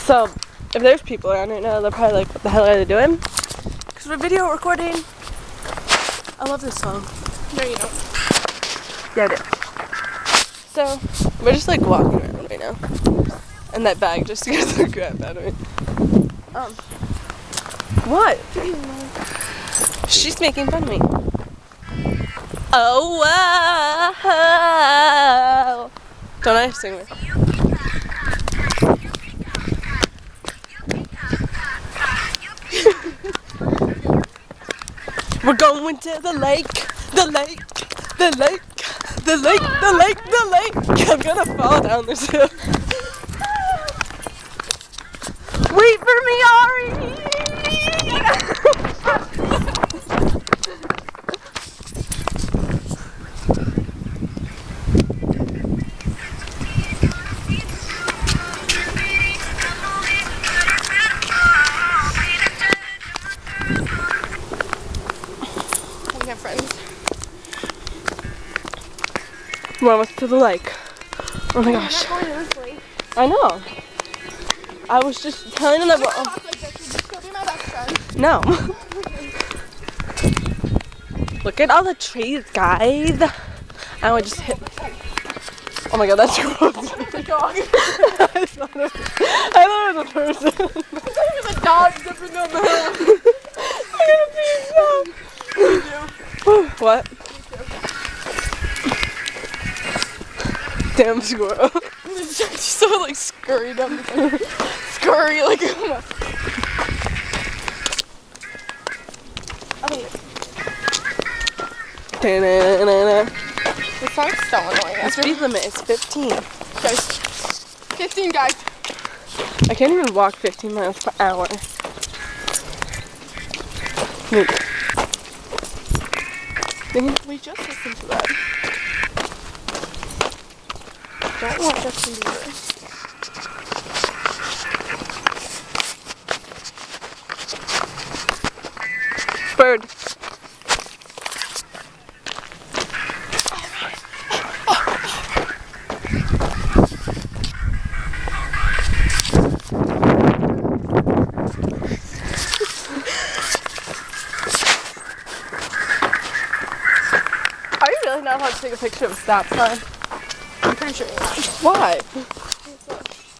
So, if there's people around right now, they're probably like, what the hell are they doing? Because we're video recording. I love this song. No, you don't. Yeah, I do. So, we're just like walking around right now. And that bag just scared the crap out of me. What? She's making fun of me. Oh, wow. Don't I sing with? We're going to the lake, the lake, the lake, the lake, the lake, the lake. I'm gonna fall down this hill. Wait for me, Ari! We have friends. We're almost to the lake. Oh my gosh. We're not going to this lake. I know. I was just telling him that we're... Talk like this. You're just gonna be my best friend. No. Look at all the trees, guys. I would just hit... Oh my god, that's gross. It's a dog. I thought it was a person. There's a dog zipping down the hill. I gotta pee. What? Damn squirrel. She's so like scurry down the hill. Scurry like a... Da-na-na-na. This song's so annoying. The speed limit is 15. Guys, 15 guys. I can't even walk 15 miles per hour. Look. We just listened to that. Don't want Justin Bieber. Bird. Are you really not allowed to take a picture of a stop sign? I'm pretty sure you're not. Why?